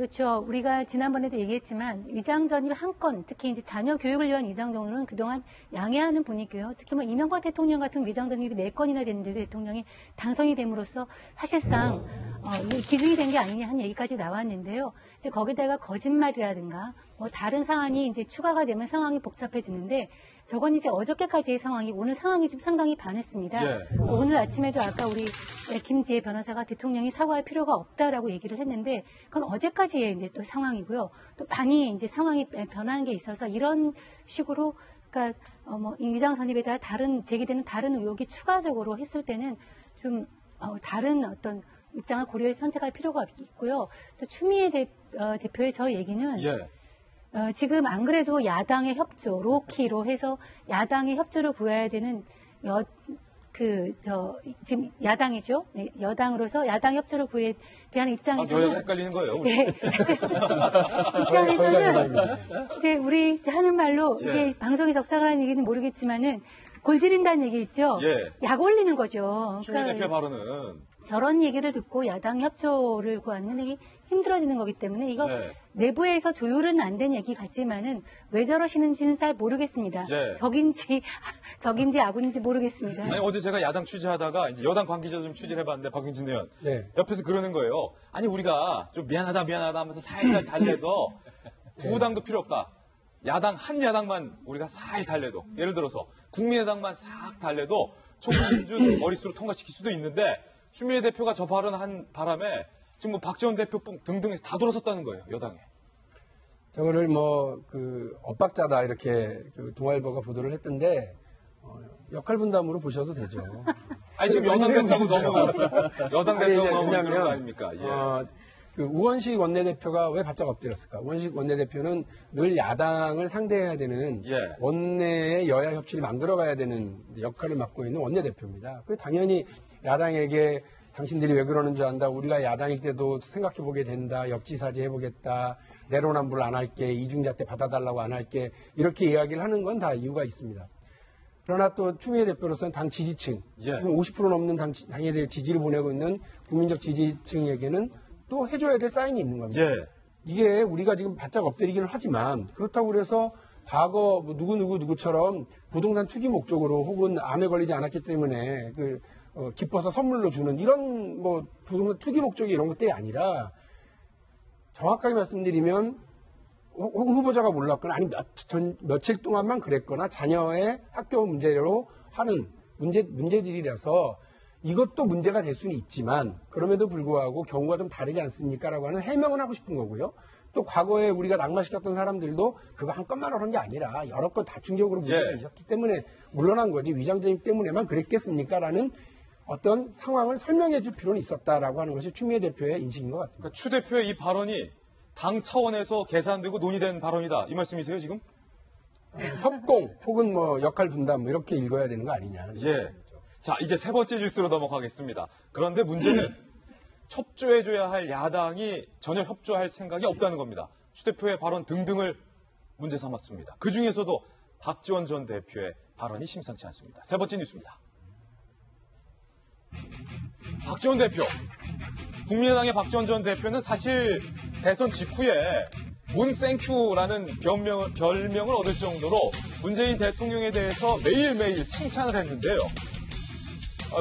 그렇죠. 우리가 지난번에도 얘기했지만 위장 전입 한 건, 특히 이제 자녀 교육을 위한 위장 전입은 그동안 양해하는 분위기고요. 특히 뭐 이명박 대통령 같은 위장 전입이 4건이나 됐는데도 대통령이 당선이 됨으로써 사실상 기준이 된 게 아니냐 한 얘기까지 나왔는데요. 이제 거기다가 거짓말이라든가 뭐 다른 사안이 이제 추가가 되면 상황이 복잡해지는데 저건 이제 어저께까지의 상황이 오늘 상황이 좀 상당히 반했습니다. 예. 오늘 아침에도 아까 우리 김지혜 변호사가 대통령이 사과할 필요가 없다라고 얘기를 했는데 그건 어제까지의 이제 또 상황이고요. 또 많이 이제 상황이 변하는 게 있어서 이런 식으로 그러니까 이 위장 선입에 따라 제기되는 다른 의혹이 추가적으로 했을 때는 좀 다른 어떤 입장을 고려해서 선택할 필요가 있고요. 또 추미애 대표의 저 얘기는 예. 지금 안 그래도 야당의 협조, 로키로 해서 야당의 협조를 구해야 되는 지금 야당이죠. 네, 여당으로서 야당 협조를 구해야 되는 입장에서는. 여야가 헷갈리는 거예요. 우리. 네. 입장에서는 이제 우리 하는 말로 예. 이게 방송에 적절한 얘기는 모르겠지만은 골지른다는 얘기 있죠. 예. 약 올리는 거죠. 추미애 대표 발언은 저런 얘기를 듣고 야당 협조를 구하는 게 힘들어지는 거기 때문에 이거 네. 내부에서 조율은 안 된 얘기 같지만은 왜 저러시는지는 잘 모르겠습니다. 네. 적인지 악인지 모르겠습니다. 아니 어제 제가 야당 취재하다가 이제 여당 관계자 좀 취재를 해봤는데 박용진 의원 옆에서 그러는 거예요. 아니 우리가 좀 미안하다 하면서 살살 달래서 두 당도 필요 없다. 한 야당만 우리가 살 달래도 예를 들어서 국민의당만 싹 달래도 총기준 머릿수로 통과시킬 수도 있는데 추미애 대표가 저 발언한 바람에 지금 뭐 박지원 대표 등등에서 다 돌아섰다는 거예요, 여당에. 저거를 엇박자다 이렇게 동아일보가 보도를 했던데 역할 분담으로 보셔도 되죠. 아니 지금 여당 대통령 여당 대통령 그런 거 아닙니까? 예. 우원식 원내대표가 왜 바짝 엎드렸을까? 우원식 원내대표는 늘 야당을 상대해야 되는 원내의 여야 협치를 만들어가야 되는 역할을 맡고 있는 원내대표입니다. 그래서 당연히 야당에게 당신들이 왜 그러는 줄 안다. 우리가 야당일 때도 생각해보게 된다. 역지사지 해보겠다. 내로남불 안 할게. 이중잣대 받아달라고 안 할게. 이렇게 이야기를 하는 건 다 이유가 있습니다. 그러나 또 추미애 대표로서는 당 지지층, 지금 50% 넘는 당에 대해 지지를 보내고 있는 국민적 지지층에게는 또 해줘야 될 사인이 있는 겁니다. 이게 우리가 지금 바짝 엎드리기는 하지만 그렇다고 그래서 과거 누구처럼 부동산 투기 목적으로 혹은 암에 걸리지 않았기 때문에 기뻐서 선물로 주는 이런 부동산 투기 목적이 이런 것들이 아니라 정확하게 말씀드리면 혹은 후보자가 몰랐거나 아니 며칠 동안만 그랬거나 자녀의 학교 문제로 하는 문제들이라서 이것도 문제가 될 수는 있지만 그럼에도 불구하고 경우가 좀 다르지 않습니까? 라고 하는 해명은 하고 싶은 거고요. 또 과거에 우리가 낙마시켰던 사람들도 그거 한 건만 하는 게 아니라 여러 건 다층적으로 문제가 있었기 때문에 물러난 거지 위장전입 때문에만 그랬겠습니까? 라는 어떤 상황을 설명해 줄 필요는 있었다라고 하는 것이 추미애 대표의 인식인 것 같습니다. 그러니까 추 대표의 이 발언이 당 차원에서 계산되고 논의된 발언이다. 이 말씀이세요, 지금? 협공 혹은 역할 분담 이렇게 읽어야 되는 거 아니냐. 자, 이제 세 번째 뉴스로 넘어가겠습니다. 그런데 문제는 협조해줘야 할 야당이 전혀 협조할 생각이 없다는 겁니다. 추 대표의 발언 등등을 문제 삼았습니다. 그중에서도 박지원 전 대표의 발언이 심상치 않습니다. 세 번째 뉴스입니다. 박지원 대표, 국민의당의 박지원 전 대표는 사실 대선 직후에 문생큐라는 별명을 얻을 정도로 문재인 대통령에 대해서 매일매일 칭찬을 했는데요.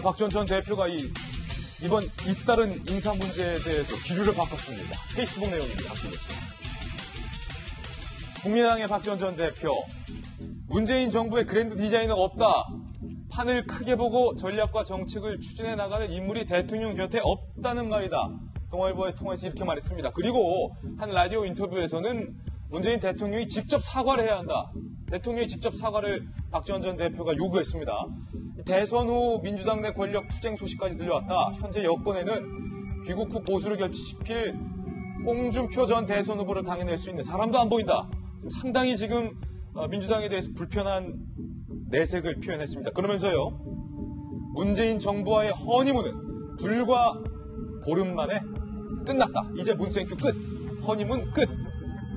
박지원 전 대표가 이번 잇따른 인사 문제에 대해서 기류를 바꿨습니다. 페이스북 내용입니다. 함께 보시죠. 국민의당의 박지원 전 대표, 문재인 정부의 그랜드 디자인은 없다. 판을 크게 보고 전략과 정책을 추진해 나가는 인물이 대통령 곁에 없다는 말이다. 동아일보에 통해서 이렇게 말했습니다. 그리고 한 라디오 인터뷰에서는 문재인 대통령이 직접 사과를 해야 한다. 대통령이 직접 사과를 박지원 전 대표가 요구했습니다. 대선 후 민주당 내 권력 투쟁 소식까지 들려왔다. 현재 여권에는 귀국 후 보수를 결집시킬 홍준표 전 대선 후보를 당해낼 수 있는 사람도 안 보인다. 상당히 지금 민주당에 대해서 불편한 내색을 표현했습니다. 그러면서요, 문재인 정부와의 허니문은 불과 보름 만에 끝났다. 이제 문생큐 끝. 허니문 끝.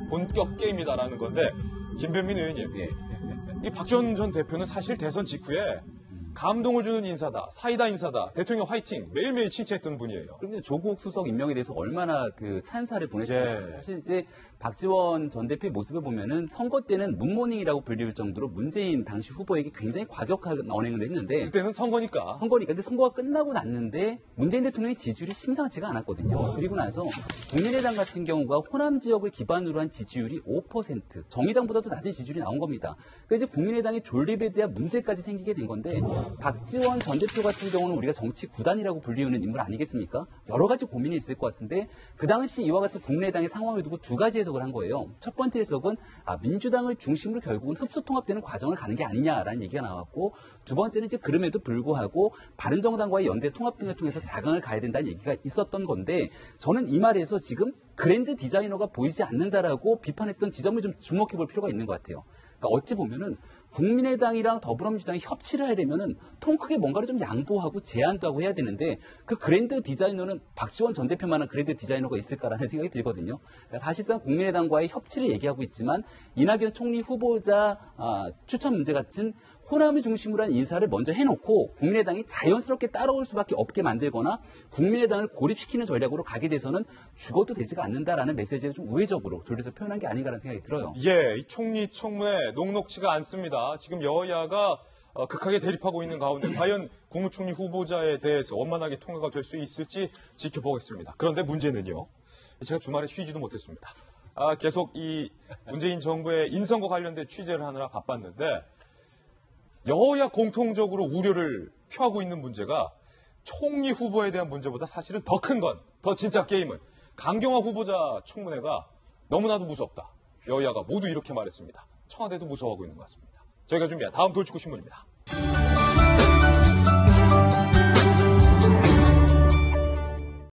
본격 게임이다라는 건데, 김변민 의원님, 이 박지원 전 대표는 사실 대선 직후에 감동을 주는 인사다, 사이다 인사다, 대통령 화이팅 매일매일 칭찬했던 분이에요. 그런데 조국 수석 임명에 대해서 얼마나 그 찬사를 보냈습니까? 사실 이제 박지원 전 대표의 모습을 보면은 선거 때는 문모닝이라고 불릴 정도로 문재인 당시 후보에게 굉장히 과격한 언행을 했는데 그때는 선거니까. 근데 선거가 끝나고 났는데 문재인 대통령의 지지율이 심상치가 않았거든요. 그리고 나서 국민의당 같은 경우가 호남 지역을 기반으로 한 지지율이 5%, 정의당보다도 낮은 지지율이 나온 겁니다. 그래서 이제 국민의당의 존립에 대한 문제까지 생기게 된 건데 박지원 전 대표 같은 경우는 우리가 정치 구단이라고 불리우는 인물 아니겠습니까? 여러 가지 고민이 있을 것 같은데 그 당시 이와 같은 국민의당의 상황을 두고 두 가지 해석을 한 거예요. 첫 번째 해석은 민주당을 중심으로 결국은 흡수 통합되는 과정을 가는 게 아니냐라는 얘기가 나왔고 두 번째는 이제 그럼에도 불구하고 바른정당과의 연대 통합 등을 통해서 자강을 가야 된다는 얘기가 있었던 건데 저는 이 말에서 지금 그랜드 디자이너가 보이지 않는다라고 비판했던 지점을 좀 주목해 볼 필요가 있는 것 같아요. 그러니까 어찌 보면은 국민의당이랑 더불어민주당이 협치를 하려면은 통 크게 뭔가를 좀 양보하고 제안도 하고 해야 되는데 그 그랜드 디자이너는 박지원 전 대표만한 그랜드 디자이너가 있을까라는 생각이 들거든요. 그러니까 사실상 국민의당과의 협치를 얘기하고 있지만 이낙연 총리 후보자 추천 문제 같은 호남을 중심으로 한 인사를 먼저 해놓고 국민의당이 자연스럽게 따라올 수밖에 없게 만들거나 국민의당을 고립시키는 전략으로 가게 돼서는 죽어도 되지가 않는다라는 메시지를 좀 우회적으로 돌려서 표현한 게 아닌가라는 생각이 들어요. 예, 이 총리 청문회 녹록지가 않습니다. 지금 여야가 극하게 대립하고 있는 가운데 과연 국무총리 후보자에 대해서 원만하게 통과가 될 수 있을지 지켜보겠습니다. 그런데 문제는요. 제가 주말에 쉬지도 못했습니다. 계속 이 문재인 정부의 인선과 관련된 취재를 하느라 바빴는데 여야 공통적으로 우려를 표하고 있는 문제가 총리 후보에 대한 문제보다 사실은 더 큰 건, 더 진짜 게임은 강경화 후보자 청문회가 너무나도 무섭다. 여야가 모두 이렇게 말했습니다. 청와대도 무서워하고 있는 것 같습니다. 저희가 준비한 다음 돌직구 신문입니다.